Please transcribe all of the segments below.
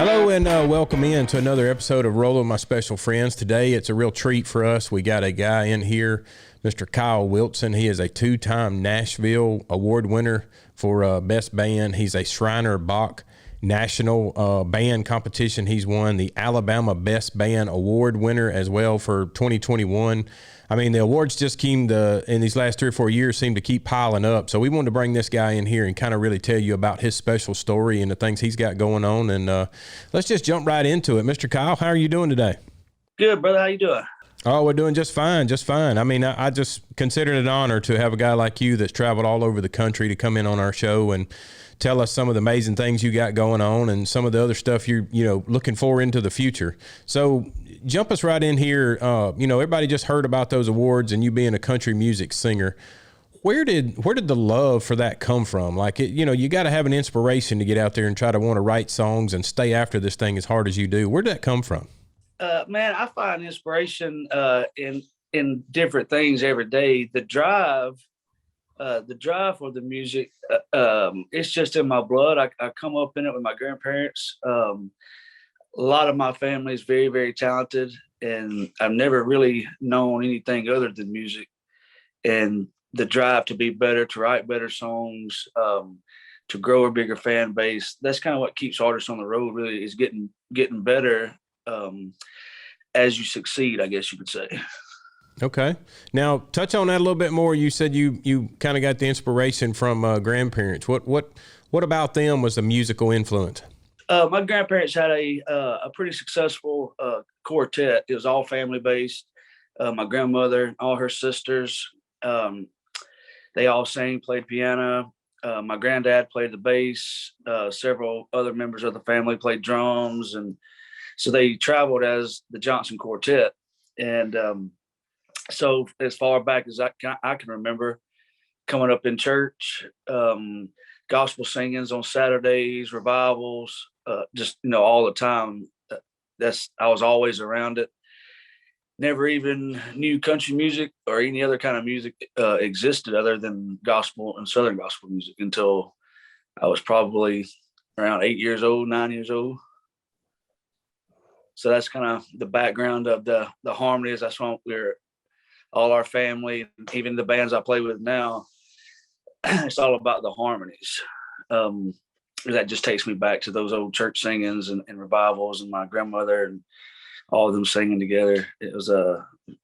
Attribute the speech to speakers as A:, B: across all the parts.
A: Hello and welcome in to another episode of Rolling with My Special Friends. Today it's a real treat for us. We got a guy in here, Mr. Kyle Wilson. He is a two-time Nashville award winner for Best Band. He's a Shriner Bach National Band Competition. He's won the Alabama Best Band Award winner as well for 2021. I mean, the awards just in these last 3 or 4 years seem to keep piling up. So we wanted to bring this guy in here and kind of really tell you about his special story and the things he's got going on. And let's just jump right into it. Mr. Kyle, how are you doing today?
B: Good, brother. How you doing?
A: Oh, we're doing just fine, just fine. I mean, I just consider it an honor to have a guy like you that's traveled all over the country to come in on our show and tell us some of the amazing things you got going on and some of the other stuff you're, looking for into the future. So jump us right in here. Everybody just heard about those awards and you being a country music singer. Where did the love for that come from? Like, you got to have an inspiration to get out there and try to want to write songs and stay after this thing as hard as you do. Where did that come from?
B: Man, I find inspiration in different things every day. The drive for the music, it's just in my blood. I come up in it with my grandparents. A lot of my family is very, very talented, and I've never really known anything other than music. And the drive to be better, to write better songs, to grow a bigger fan base. That's kind of what keeps artists on the road, really, is getting better as you succeed, I guess you could say.
A: Okay. Now, touch on that a little bit more. You said you kind of got the inspiration from grandparents. What about them was a musical influence?
B: My grandparents had a pretty successful quartet. It was all family based. My grandmother, all her sisters, they all sang, played piano. My granddad played the bass. Several other members of the family played drums, and so they traveled as the Johnson Quartet. And so as far back as I can remember, coming up in church, gospel singings on Saturdays, revivals, just all the time. I was always around it. Never even knew country music or any other kind of music existed other than gospel and Southern gospel music until I was probably around 8 years old, 9 years old. So that's kind of the background of the harmonies. That's why we're all our family, even the bands I play with now. It's all about the harmonies. That just takes me back to those old church singings and revivals, and my grandmother and all of them singing together. It was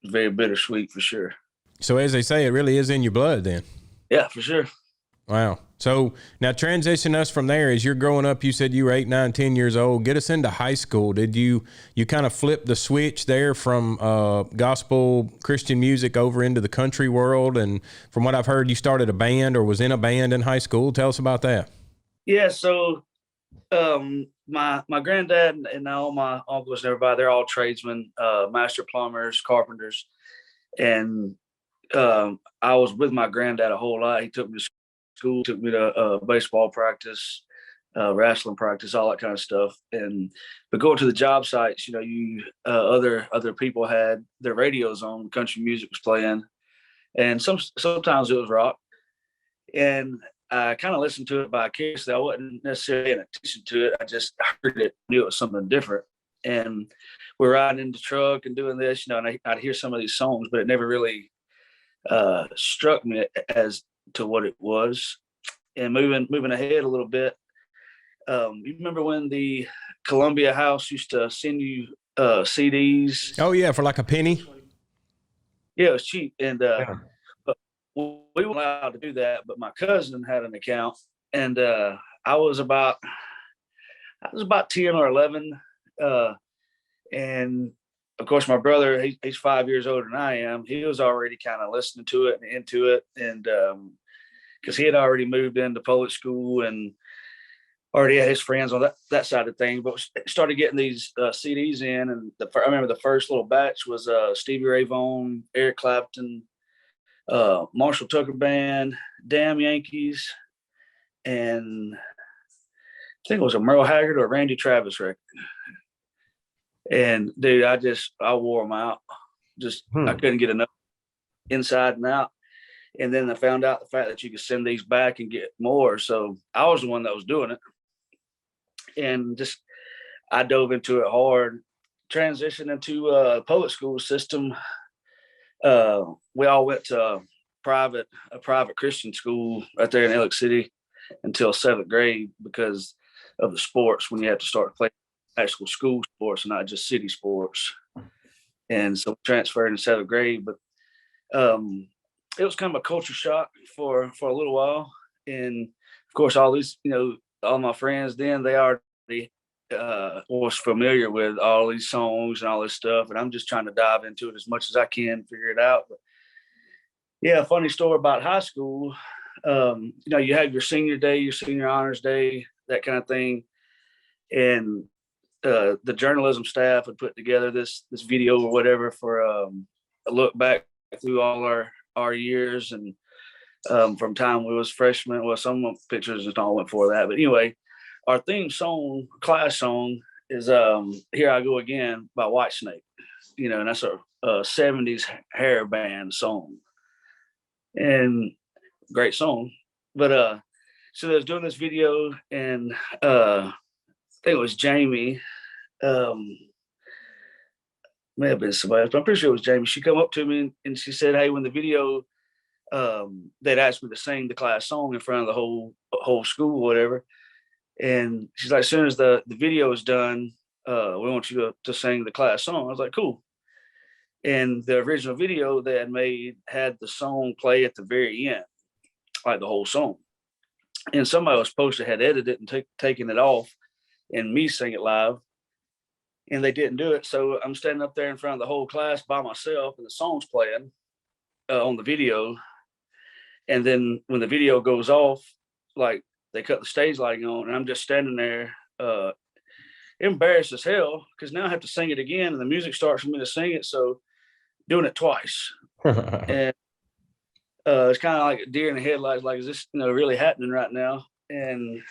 B: very bittersweet for sure.
A: So as they say, it really is in your blood then.
B: Yeah, for sure.
A: Wow. So now transition us from there. As you're growing up, you said you were 8, 9, 10 years old. Get us into high school. Did you kind of flip the switch there from gospel Christian music over into the country world? And from what I've heard, you started a band or was in a band in high school. Tell us about that.
B: Yeah. So my granddad and all my uncles and everybody, they're all tradesmen, master plumbers, carpenters. And I was with my granddad a whole lot. He took me to school, took me to baseball practice, wrestling practice, all that kind of stuff. But going to the job sites, other people had their radios on, country music was playing, and sometimes it was rock. And I kind of listened to it vicariously. I wasn't necessarily paying attention to it. I just heard it, knew it was something different. And we're riding in the truck and doing this, and I'd hear some of these songs, but it never really struck me as to what it was. And moving ahead a little bit, you remember when the Columbia House used to send you CDs?
A: Oh yeah, for like a penny.
B: Yeah, it was cheap, and but we weren't allowed to do that. But my cousin had an account, and I was about 10 or 11, and of course my brother, he's 5 years older than I am. He was already kind of listening to it and into it, and because he had already moved into public school and already had his friends on that side of things, but started getting these CDs in. And I remember the first little batch was Stevie Ray Vaughan, Eric Clapton, Marshall Tucker Band, Damn Yankees, and I think it was a Merle Haggard or Randy Travis record. And dude, I wore them out. I couldn't get enough inside and out. And then I found out the fact that you could send these back and get more. So I was the one that was doing it. And I dove into it hard, transitioned into public school system. We all went to a private Christian school right there in Alex City until 7th grade because of the sports when you have to start playing actual school sports and not just city sports. And so transferred in 7th grade, but it was kind of a culture shock for a little while. And of course, all these, all my friends then they already was familiar with all these songs and all this stuff, and I'm just trying to dive into it as much as I can, figure it out. But yeah, funny story about high school. You have your senior day, your senior honors day, that kind of thing, and the journalism staff had put together this video or whatever for a look back through all our years and from time we was freshmen. Well, some of the pictures and all went for that, but anyway, our theme song, class song, is "Here I Go Again" by Whitesnake. And that's a '70s hair band song, and great song. But so they was doing this video, and I think it was Jamie. May have been somebody else, but I'm pretty sure it was Jamie. She come up to me and she said, "Hey, when the video, they'd asked me to sing the class song in front of the whole school, whatever." And she's like, "As soon as the video is done, we want you to sing the class song." I was like, "Cool." And the original video they had made had the song play at the very end, like the whole song. And somebody was supposed to had edited it and taken it off and me sing it live. And they didn't do it. So I'm standing up there in front of the whole class by myself and the song's playing on the video. And then when the video goes off, like they cut the stage lighting on and I'm just standing there embarrassed as hell because now I have to sing it again and the music starts for me to sing it. So doing it twice. And it's kind of like a deer in the headlights, like, is this really happening right now? And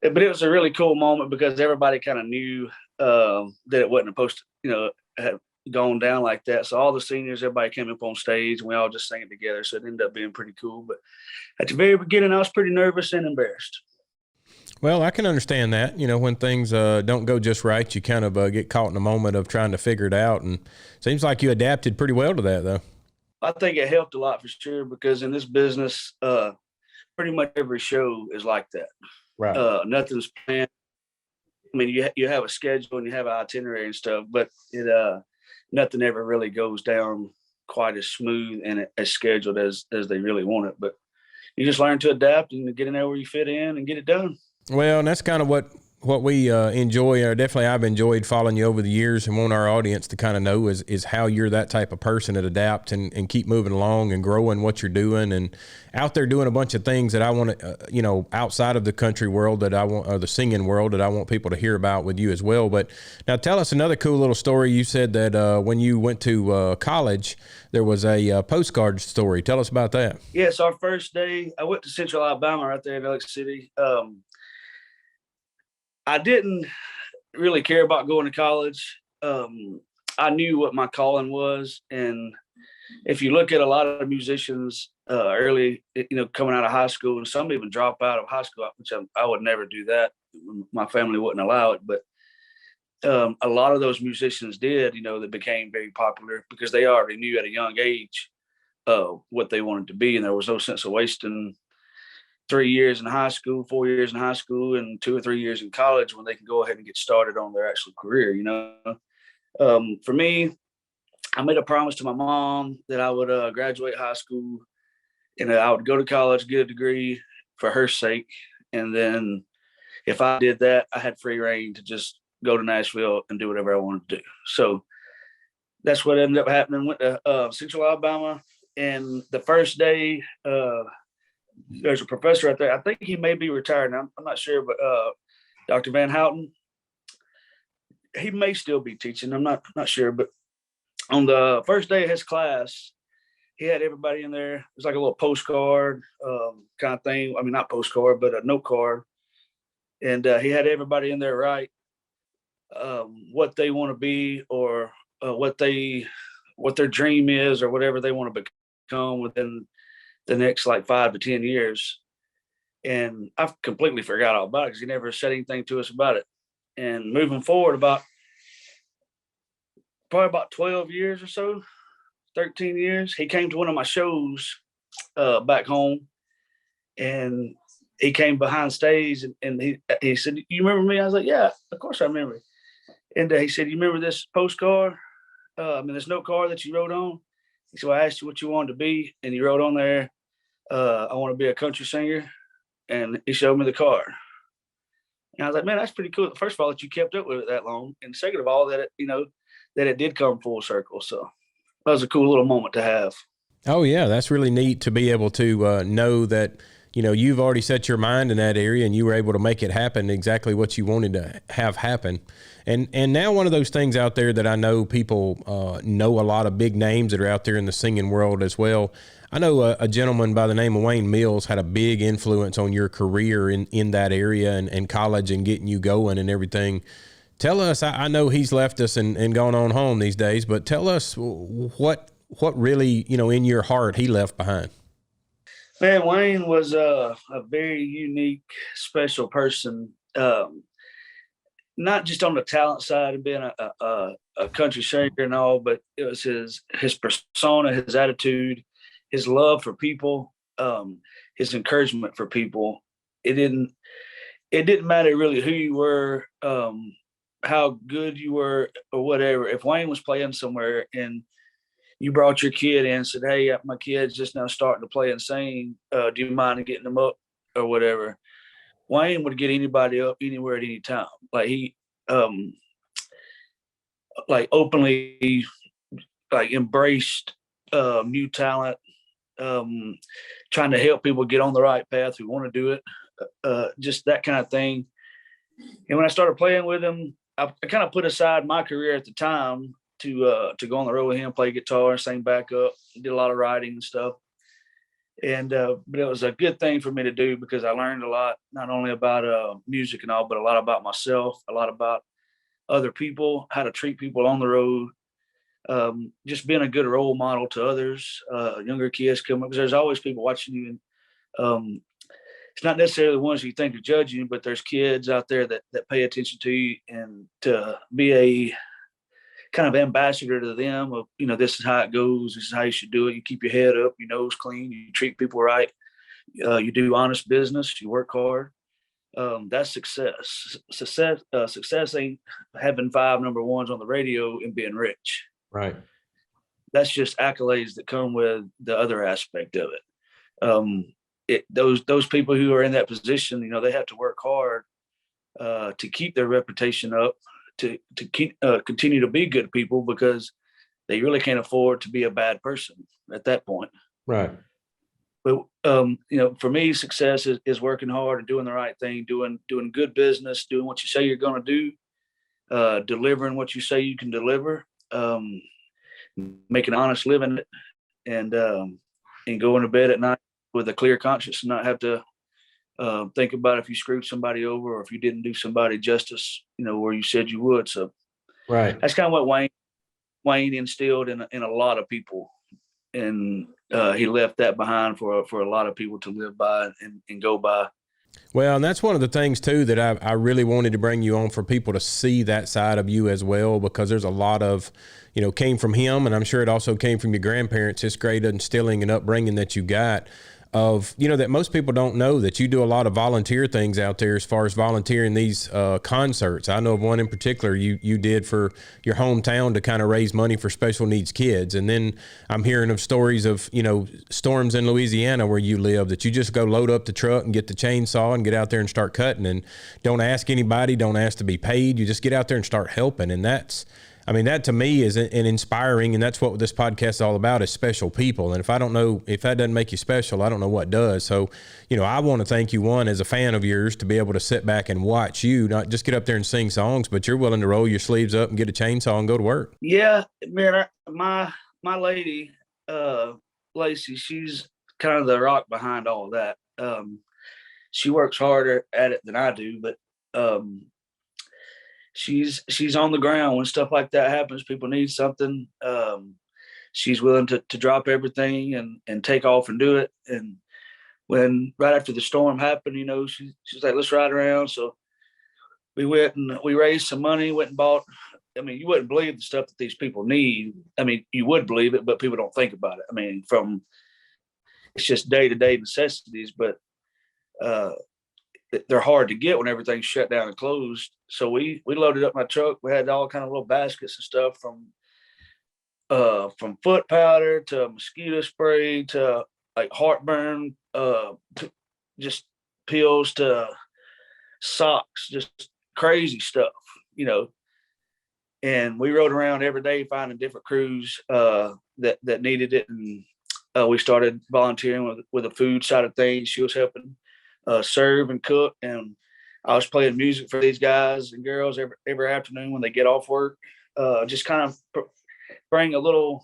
B: but it was a really cool moment because everybody kind of knew that it wasn't supposed to, have gone down like that. So all the seniors, everybody came up on stage and we all just sang it together. So it ended up being pretty cool. But at the very beginning, I was pretty nervous and embarrassed.
A: Well, I can understand that. When things don't go just right, you kind of get caught in a moment of trying to figure it out. And seems like you adapted pretty well to that, though.
B: I think it helped a lot for sure because in this business, pretty much every show is like that.
A: Right.
B: Nothing's planned. I mean, you have a schedule and you have an itinerary and stuff, but nothing ever really goes down quite as smooth and as scheduled as they really want it. But you just learn to adapt and get in there where you fit in and get it done.
A: Well, and that's kind of what we enjoy, or definitely I've enjoyed following you over the years and want our audience to kind of know is how you're that type of person that adapt and keep moving along and growing what you're doing and out there doing a bunch of things that I want to, outside of the country world that I want, or the singing world that I want people to hear about with you as well. But now tell us another cool little story. You said that when you went to college, there was a postcard story. Tell us about that.
B: Yes, our first day, I went to Central Alabama right there in Alex City. I didn't really care about going to college. I knew what my calling was. And if you look at a lot of musicians early, coming out of high school, and some even drop out of high school, which I would never do that. My family wouldn't allow it. But a lot of those musicians did, that became very popular because they already knew at a young age what they wanted to be. And there was no sense of wasting 3 years in high school, 4 years in high school, and 2 or 3 years in college when they can go ahead and get started on their actual career. For me, I made a promise to my mom that I would graduate high school and I would go to college, get a degree for her sake. And then if I did that, I had free reign to just go to Nashville and do whatever I wanted to do. So that's what ended up happening. Went to Central Alabama, and the first day, there's a professor out there. I think he may be retired now. I'm not sure, but Dr. Van Houten, he may still be teaching. I'm not sure, but on the first day of his class, he had everybody in there. It was like a little postcard kind of thing. I mean, not postcard, but a note card. And he had everybody in there write what they want to be or what their dream is or whatever they want to become within the next like 5 to 10 years. And I've completely forgot all about it because he never said anything to us about it. And moving forward, probably about 12 years or so, 13 years, he came to one of my shows back home, and he came behind stage, and he said, "You remember me?" I was like, "Yeah, of course I remember." And he said, "You remember this postcard? This note card that you wrote on?" He said, "Well, I asked you what you wanted to be, and you wrote on there, I want to be a country singer." And he showed me the card. And I was like, "Man, that's pretty cool. First of all, that you kept up with it that long. And second of all, that it did come full circle." So that was a cool little moment to have.
A: Oh yeah, that's really neat to be able to know that, you've already set your mind in that area and you were able to make it happen exactly what you wanted to have happen. And now one of those things out there that I know people know a lot of big names that are out there in the singing world as well. I know a gentleman by the name of Wayne Mills had a big influence on your career in that area and college and getting you going and everything. Tell us, I know he's left us and gone on home these days, but tell us what really, in your heart he left behind.
B: Man, Wayne was a very unique, special person. Not just on the talent side of being a country singer and all, but it was his persona, his attitude, his love for people, his encouragement for people. It didn't matter really who you were, how good you were, or whatever. If Wayne was playing somewhere and you brought your kid in and said, "Hey, my kid's just now starting to play and sing. Do you mind getting them up or whatever?" Wayne would get anybody up anywhere at any time. Like he, openly, embraced new talent, trying to help people get on the right path who want to do it, just that kind of thing. And when I started playing with him, I kind of put aside my career at the time to go on the road with him, play guitar, sing backup, did a lot of writing and stuff. And but it was a good thing for me to do because I learned a lot, not only about music and all, but a lot about myself, a lot about other people, how to treat people on the road, just being a good role model to others, younger kids come up, because there's always people watching you. And it's not necessarily the ones you think are judging you, but there's kids out there that pay attention to you, and to be a kind of ambassador to them of, this is how it goes. This is how you should do it. You keep your head up, your nose clean, you treat people right. You do honest business, you work hard. That's success. Success ain't having 5 number ones on the radio and being rich.
A: Right.
B: That's just accolades that come with the other aspect of it. Those people who are in that position, they have to work hard to keep their reputation up, to keep continue to be good people, because they really can't afford to be a bad person at that point.
A: Right.
B: But for me, success is working hard and doing the right thing, doing good business, doing what you say you're going to do, delivering what you say you can deliver, making an honest living, and going to bed at night with a clear conscience and not have to think about if you screwed somebody over or if you didn't do somebody justice, where you said you would. So
A: Right.
B: that's kind of what Wayne instilled in a lot of people. And he left that behind for a lot of people to live by and go by.
A: Well, and that's one of the things too that I really wanted to bring you on, for people to see that side of you as well, because there's a lot of, came from him, and I'm sure it also came from your grandparents, this great instilling and upbringing that you got of, that most people don't know, that you do a lot of volunteer things out there as far as volunteering these concerts. I know of one in particular you did for your hometown to kind of raise money for special needs kids. And then I'm hearing of stories of, storms in Louisiana where you live, that you just go load up the truck and get the chainsaw and get out there and start cutting, and don't ask anybody, don't ask to be paid. You just get out there and start helping. And that to me is an inspiring, and that's what this podcast is all about, is special people. And if that doesn't make you special, I don't know what does. So, I want to thank you, one, as a fan of yours, to be able to sit back and watch you, not just get up there and sing songs, but you're willing to roll your sleeves up and get a chainsaw and go to work.
B: Yeah, man, my lady, Lacey, she's kind of the rock behind all of that. She works harder at it than I do, but she's on the ground when stuff like that happens. People need something. She's willing to drop everything and take off and do it. And when right after the storm happened, she's like, "Let's ride around." So we went and we raised some money, went and bought. I mean, you wouldn't believe the stuff that these people need. I mean, you would believe it, but people don't think about it. I mean, it's just day-to-day necessities, but they're hard to get when everything's shut down and closed. So we loaded up my truck. We had all kind of little baskets and stuff from foot powder to mosquito spray to like heartburn, to just pills to socks, just crazy stuff, you know. And we rode around every day finding different crews that needed it, and we started volunteering with the food side of things. She was helping serve and cook, and I was playing music for these guys and girls every afternoon when they get off work. Just kind of bring a little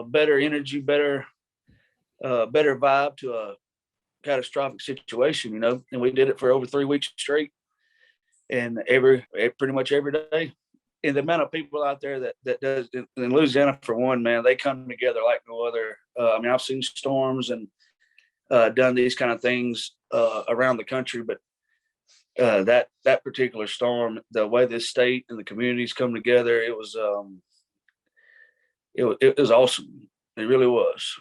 B: better energy, better vibe to a catastrophic situation, you know. And we did it for over 3 weeks straight, and pretty much every day. And the amount of people out there that does in Louisiana, for one, man, they come together like no other. I mean, I've seen storms and done these kind of things around the country, but that particular storm, the way this state and the communities come together, it was awesome. It really was.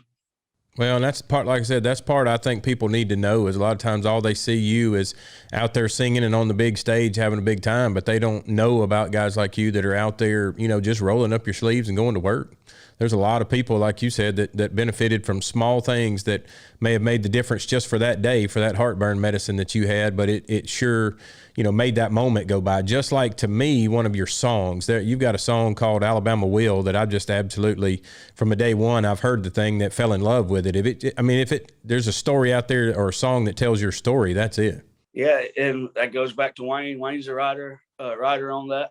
A: Well, and that's part, like I said, that's part I think people need to know is a lot of times all they see you is out there singing and on the big stage having a big time, but they don't know about guys like you that are out there, you know, just rolling up your sleeves and going to work. There's a lot of people, like you said, that benefited from small things that may have made the difference just for that day, for that heartburn medicine that you had, but it sure, you know, made that moment go by. Just like, to me, one of your songs, there, you've got a song called Alabama Will that I've just absolutely, from a day one, I've heard the thing that fell in love with it. If there's a story out there or a song that tells your story, that's it.
B: Yeah, and that goes back to Wayne. Wayne's a writer on that.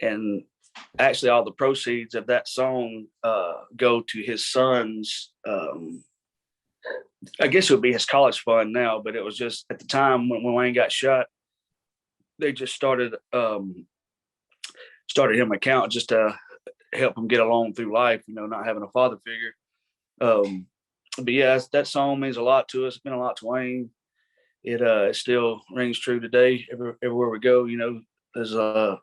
B: And actually all the proceeds of that song go to his son's, I guess it would be his college fund now, but it was just at the time when Wayne got shot, they just started him an account just to help him get along through life, you know, not having a father figure. But yeah, that song means a lot to us. It's been a lot to Wayne. It still rings true today everywhere we go. You know, there's a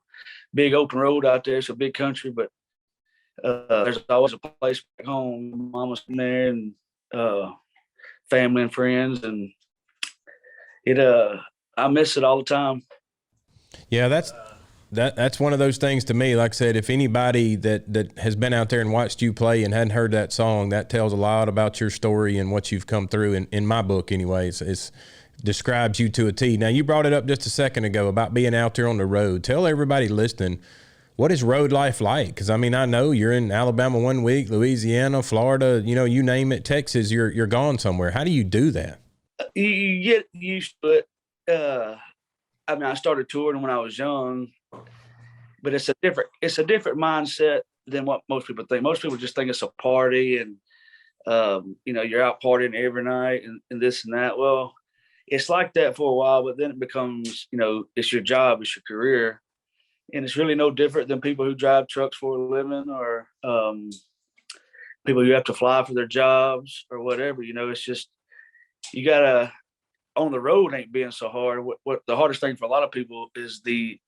B: big open road out there. It's a big country, but there's always a place back home. Mama's from there, and family and friends, and I miss it all the time.
A: Yeah, that's one of those things to me. Like I said, if anybody that has been out there and watched you play and hadn't heard that song, that tells a lot about your story and what you've come through. In my book, anyways, it describes you to a T. Now, you brought it up just a second ago about being out there on the road. Tell everybody listening, what is road life like? Because I mean, I know you're in Alabama 1 week, Louisiana, Florida, you know, you name it, Texas, you're gone somewhere. How do you do that?
B: You get used to it. I mean, I started touring when I was young, but it's a different mindset than what most people think. Most people just think it's a party and you know, you're out partying every night and this and that. Well, it's like that for a while, but then it becomes, you know, it's your job, it's your career. And it's really no different than people who drive trucks for a living or people who have to fly for their jobs or whatever. You know, it's just, you gotta, on the road ain't being so hard. What the hardest thing for a lot of people is the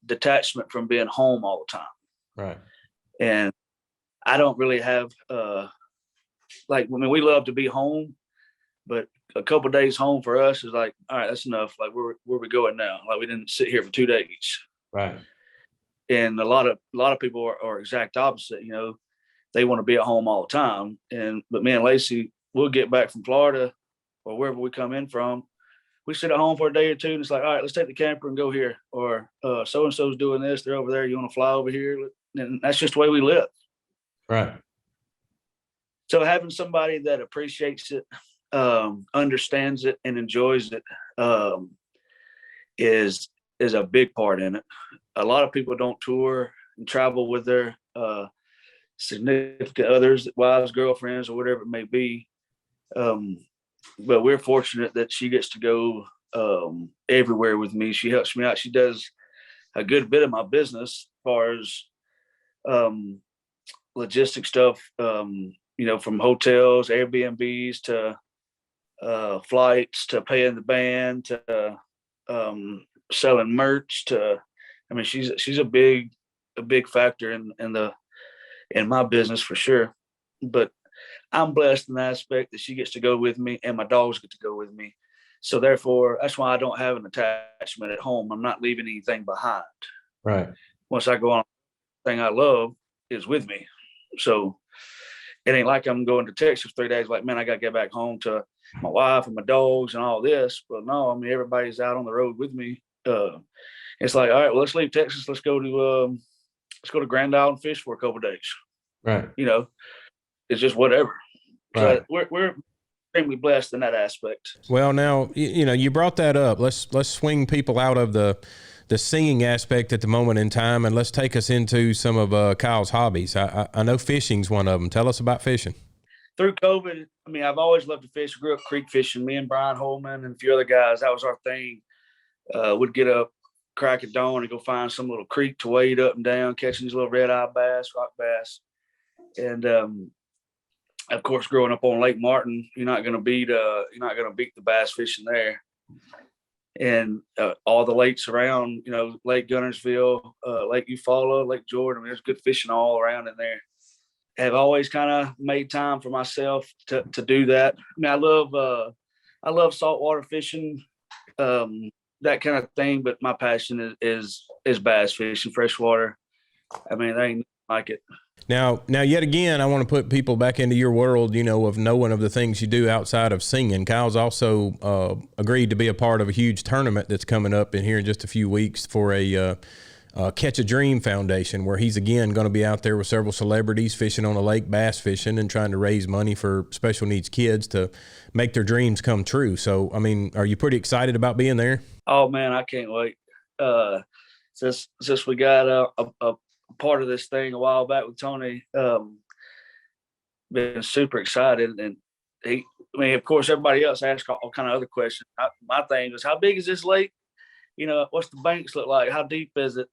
B: detachment from being home all the time.
A: Right.
B: And I don't really have like, I mean, we love to be home, but a couple of days home for us is like, all right, that's enough. Like, where we going now? Like, we didn't sit here for 2 days.
A: Right.
B: And a lot of people are exact opposite. You know, they want to be at home all the time. But me and Lacey, we'll get back from Florida or wherever we come in from. We sit at home for a day or two, and it's like, all right, let's take the camper and go here. Or so and so's doing this; they're over there. You want to fly over here? And that's just the way we live.
A: Right.
B: So having somebody that appreciates it, understands it, and enjoys it is a big part in it. A lot of people don't tour and travel with their significant others, wives, girlfriends, or whatever it may be. But we're fortunate that she gets to go everywhere with me. She helps me out. She does a good bit of my business as far as logistic stuff, you know, from hotels, Airbnbs to flights to paying the band to selling merch to, I mean, she's a big factor in my business for sure. But I'm blessed in the aspect that she gets to go with me and my dogs get to go with me. So therefore, that's why I don't have an attachment at home. I'm not leaving anything behind.
A: Right.
B: Once I go on, thing I love is with me. So it ain't like I'm going to Texas 3 days. Like, man, I got to get back home to my wife and my dogs and all this. But no, I mean, everybody's out on the road with me. It's like, all right, well, let's leave Texas. Let's go to Grand Isle and fish for a couple of days.
A: Right.
B: You know, it's just whatever.
A: Right.
B: So we're extremely blessed in that aspect.
A: Well, now, you brought that up. Let's swing people out of the singing aspect at the moment in time, and let's take us into some of Kyle's hobbies. I know fishing's one of them. Tell us about fishing.
B: Through COVID, I mean, I've always loved to fish. I grew up creek fishing. Me and Brian Holman and a few other guys, that was our thing. Would get up, crack at dawn, and go find some little creek to wade up and down, catching these little red-eye bass, rock bass. And of course, growing up on Lake Martin, you're not going to beat the bass fishing there. And all the lakes around, Lake Gunnersville, Lake Eufaula, Lake Jordan, I mean, there's good fishing all around in there. Have always kind of made time for myself to do that. I mean, I love saltwater fishing, that kind of thing. But my passion is bass fishing, freshwater. I mean, there ain't nothing like it.
A: Now, yet again, I want to put people back into your world, of knowing of the things you do outside of singing. Kyle's also agreed to be a part of a huge tournament that's coming up in here in just a few weeks for a Catch a Dream Foundation, where he's again going to be out there with several celebrities fishing on a lake, bass fishing, and trying to raise money for special needs kids to make their dreams come true. So, I mean, are you pretty excited about being there?
B: Oh man, I can't wait. Since we got a part of this thing a while back with Tony, been super excited. And of course, everybody else asked all kind of other questions. My thing was, how big is this lake? What's the banks look like? How deep is it?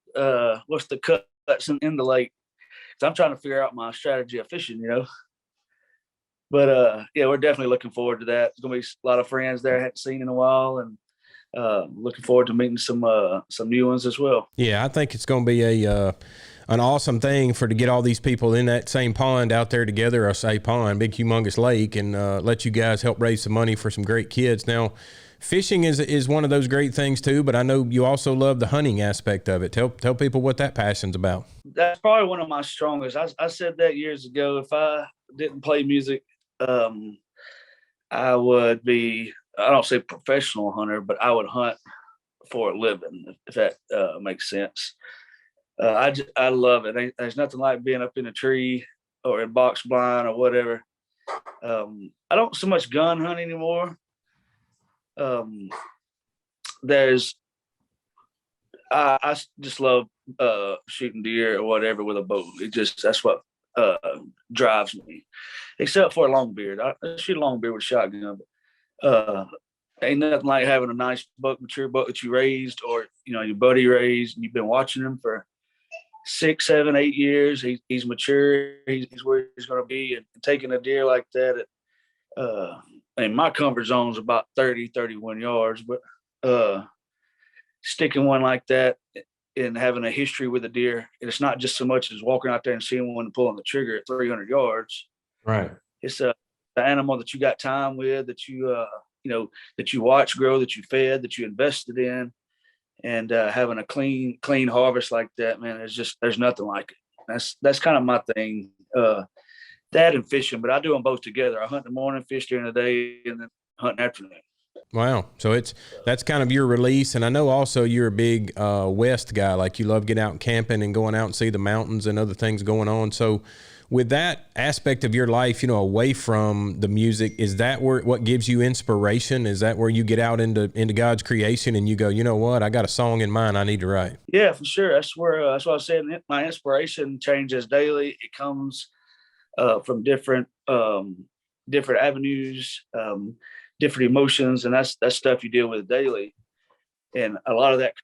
B: What's the cuts in the lake? So I'm trying to figure out my strategy of fishing, But yeah, we're definitely looking forward to that. There's gonna be a lot of friends there I hadn't seen in a while, and looking forward to meeting some new ones as well.
A: Yeah, I think it's going to be an awesome thing to get all these people in that same pond out there together, or say pond, big humongous lake, and let you guys help raise some money for some great kids. Now, fishing is one of those great things too, but I know you also love the hunting aspect of it. Tell people what that passion's about.
B: That's probably one of my strongest. I said that years ago. If I didn't play music, I would be, I don't say professional hunter, but I would hunt for a living, if that makes sense. I love it. There's nothing like being up in a tree or in box blind or whatever. I don't so much gun hunt anymore. I just love shooting deer or whatever with a bow. That's what drives me, except for a long beard. I shoot a long beard with a shotgun, but ain't nothing like having a nice mature buck that you raised, or your buddy raised, and you've been watching him for 6, 7, 8 years. He's mature. He's where he's going to be, and taking a deer like that. And my comfort zone is about 30, 31 yards, but sticking one like that and having a history with a deer, and it's not just so much as walking out there and seeing one and pulling the trigger at 300 yards.
A: Right.
B: It's an animal that you got time with, that you that you watch grow, that you fed, that you invested in, and having a clean harvest like that, man, there's nothing like it. That's kind of my thing. That and fishing, but I do them both together. I hunt in the morning, fish during the day, and then hunt in the afternoon.
A: Wow. So that's kind of your release. And I know also you're a big West guy, like you love getting out and camping and going out and see the mountains and other things going on. So with that aspect of your life, away from the music, is that what gives you inspiration? Is that where you get out into God's creation and you go, you know what, I got a song in mind I need to write?
B: Yeah, for sure. That's what I was saying. My inspiration changes daily. It comes from different avenues, different emotions, and that's stuff you deal with daily. And a lot of that,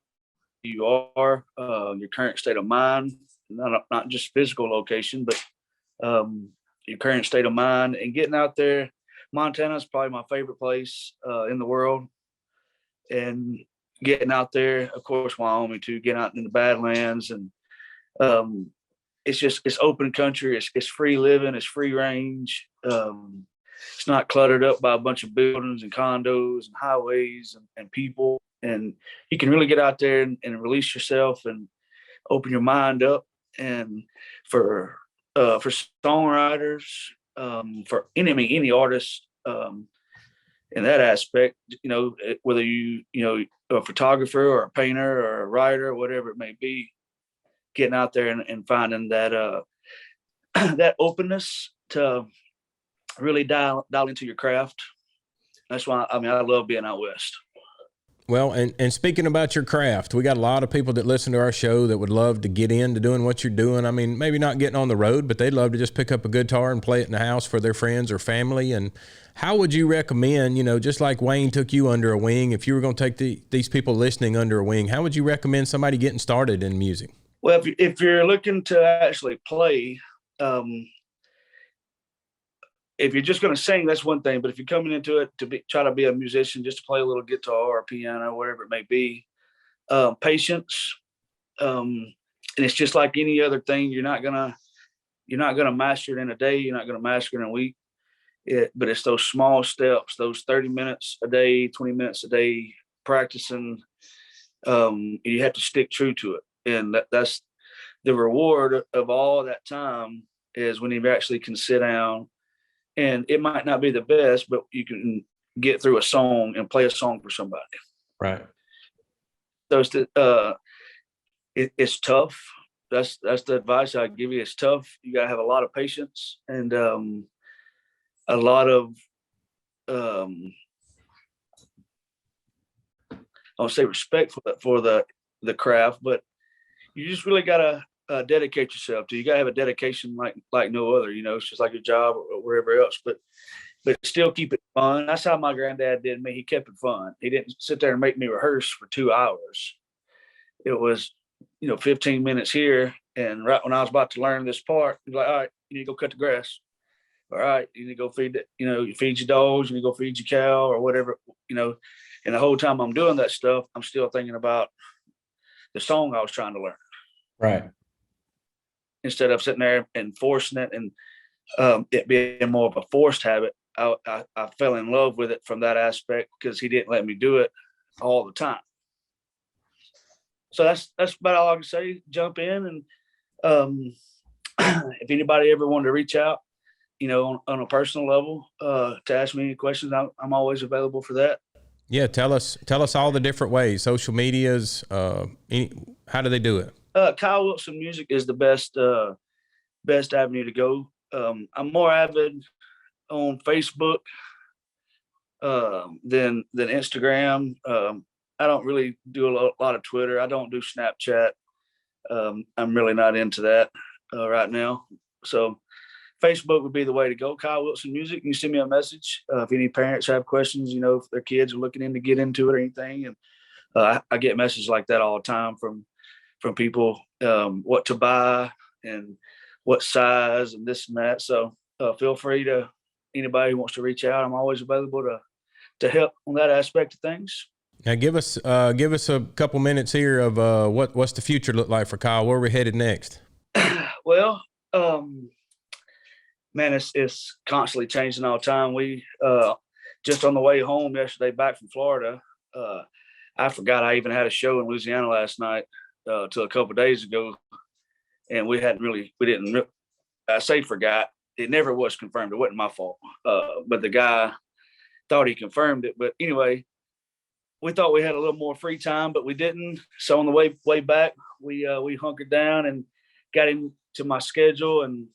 B: you are your current state of mind, not just physical location, but your current state of mind, and getting out there. Montana is probably my favorite place in the world, and getting out there, of course, Wyoming too, getting out in the Badlands, and it's open country. It's free living. It's free range. It's not cluttered up by a bunch of buildings and condos and highways and people. And you can really get out there and release yourself and open your mind up. And for songwriters, for any artist, in that aspect, whether you a photographer or a painter or a writer, whatever it may be, getting out there and finding that that openness to really dial into your craft. That's why I love being out west.
A: Well, and speaking about your craft, we got a lot of people that listen to our show that would love to get into doing what you're doing. I mean, maybe not getting on the road, but they'd love to just pick up a guitar and play it in the house for their friends or family. And how would you recommend, just like Wayne took you under a wing, if you were going to take these people listening under a wing, how would you recommend somebody getting started in music?
B: Well, if you're looking to actually play, if you're just going to sing, that's one thing. But if you're coming into it to try to be a musician, just to play a little guitar or piano, whatever it may be, patience. And it's just like any other thing. You're not gonna master it in a day. You're not gonna master it in a week. But it's those small steps, those 30 minutes a day, 20 minutes a day practicing. You have to stick true to it, and that's the reward of all that time, is when you actually can sit down. And it might not be the best, but you can get through a song and play a song for somebody.
A: Right.
B: So it's tough. That's the advice I give you. It's tough. You gotta have a lot of patience and a lot of I'll say respect for the craft, but you just really gotta dedicate yourself to. You gotta have a dedication like no other. It's just like your job or wherever else, but still keep it fun. That's how my granddad did me. He kept it fun. He didn't sit there and make me rehearse for 2 hours. It was 15 minutes here, and right when I was about to learn this part, he's like, all right, you need to go cut the grass. All right, you need to go feed you feed your dogs, you need to go feed your cow or whatever, and the whole time I'm doing that stuff, I'm still thinking about the song I was trying to learn.
A: Right.
B: Instead of sitting there and forcing it and it being more of a forced habit, I fell in love with it from that aspect because he didn't let me do it all the time. So that's about all I can say. Jump in, and if anybody ever wanted to reach out, on a personal level, to ask me any questions, I'm always available for that.
A: Yeah, tell us all the different ways, social medias. How do they do it?
B: Kyle Wilson Music is the best avenue to go. I'm more avid on Facebook than Instagram. I don't really do a lot of Twitter. I don't do Snapchat. I'm really not into that right now. So Facebook would be the way to go. Kyle Wilson Music. You can send me a message if any parents have questions. If their kids are looking to get into it or anything. And I get messages like that all the time from people, what to buy and what size and this and that. So feel free to anybody who wants to reach out. I'm always available to help on that aspect of things.
A: Now give us a couple minutes here of what's the future look like for Kyle? Where are we headed next?
B: Well, man, it's constantly changing all the time. We just on the way home yesterday back from Florida, I forgot I even had a show in Louisiana last night till a couple of days ago, and I say forgot. It never was confirmed. It wasn't my fault, but the guy thought he confirmed it. But anyway, we thought we had a little more free time, but we didn't. So on the way back, we hunkered down and got into my schedule, and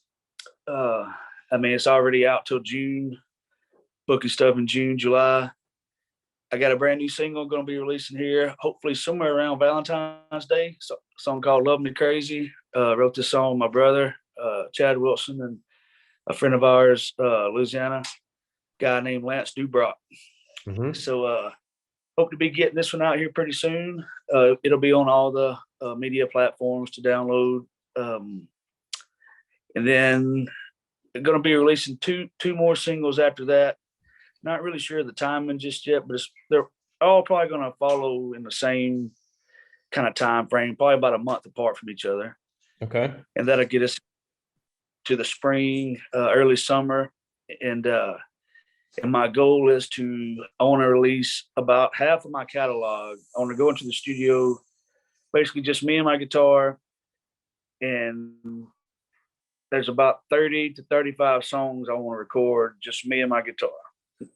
B: it's already out till June, booking stuff in June, July. I got a brand new single going to be releasing here, hopefully somewhere around Valentine's Day. So, a song called Love Me Crazy. Wrote this song with my brother, Chad Wilson, and a friend of ours, Louisiana, guy named Lance Dubrock. Mm-hmm. So hope to be getting this one out here pretty soon. It'll be on all the media platforms to download. And then they're going to be releasing two more singles after that. Not really sure of the timing just yet, but all probably going to follow in the same kind of time frame, probably about a month apart from each other.
A: Okay.
B: And that'll get us to the spring, early summer. And my goal is I want to release about half of my catalog. I want to go into the studio, basically just me and my guitar. And there's about 30 to 35 songs I want to record, just me and my guitar,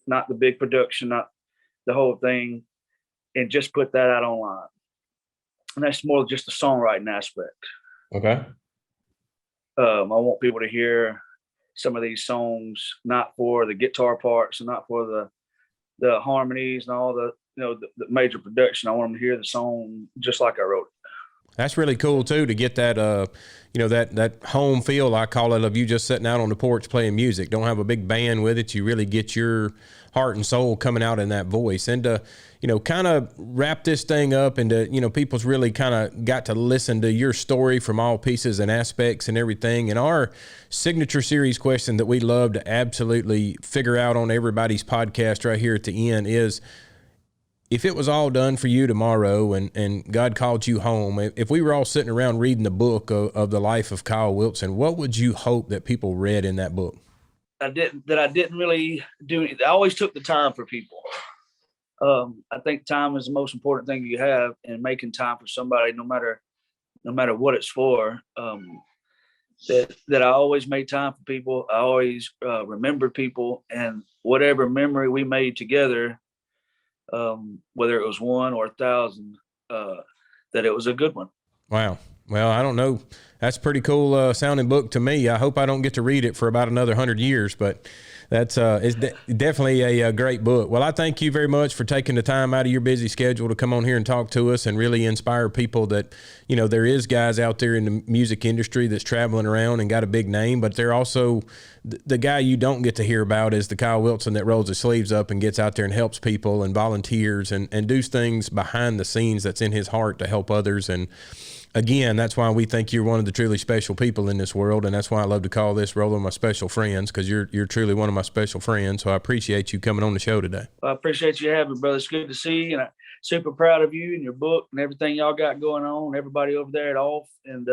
B: not the big production, not the whole thing, and just put that out online. And that's more just the songwriting aspect.
A: Okay.
B: I want people to hear some of these songs, not for the guitar parts and not for the harmonies and all the major production. I want them to hear the song just like I wrote it.
A: That's really cool too, to get that, that home feel, I call it, of you just sitting out on the porch playing music. Don't have a big band with it. You really get your heart and soul coming out in that voice. And to, kind of wrap this thing up into, people's really kind of got to listen to your story from all pieces and aspects and everything. And our signature series question that we love to absolutely figure out on everybody's podcast right here at the end is, if it was all done for you tomorrow and God called you home, if we were all sitting around reading the book of the life of Kyle Wilson, what would you hope that people read in that book?
B: I didn't really do anything. I always took the time for people. I think time is the most important thing you have, and making time for somebody, no matter what it's for. That I always made time for people. I always remembered people, and whatever memory we made together, whether it was 1 or 1,000, that it was a good one.
A: Wow. Well, I don't know. That's a pretty cool sounding book to me. I hope I don't get to read it for about another 100 years, but that's definitely a great book. Well, I thank you very much for taking the time out of your busy schedule to come on here and talk to us and really inspire people that, there is guys out there in the music industry that's traveling around and got a big name, but they're also the guy you don't get to hear about is the Kyle Wilson that rolls his sleeves up and gets out there and helps people and volunteers and does things behind the scenes that's in his heart to help others. And again, that's why we think you're one of the truly special people in this world, and that's why I love to call this Rolling My Special Friends, because you're truly one of my special friends. So I appreciate you coming on the show today.
B: Well, I appreciate you having me, brother. It's good to see you, and I'm super proud of you and your book and everything y'all got going on, everybody over there at Off, and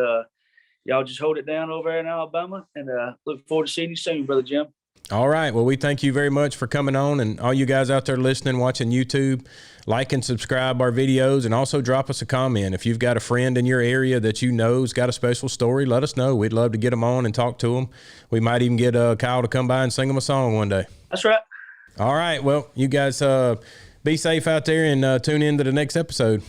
B: y'all just hold it down over there in Alabama, and look forward to seeing you soon, Brother Jim.
A: All right. Well, we thank you very much for coming on, and all you guys out there listening, watching YouTube, like and subscribe our videos, and also drop us a comment. If you've got a friend in your area that has got a special story, let us know. We'd love to get them on and talk to them. We might even get Kyle to come by and sing them a song one day.
B: That's right.
A: All right. Well, you guys be safe out there and tune in to the next episode.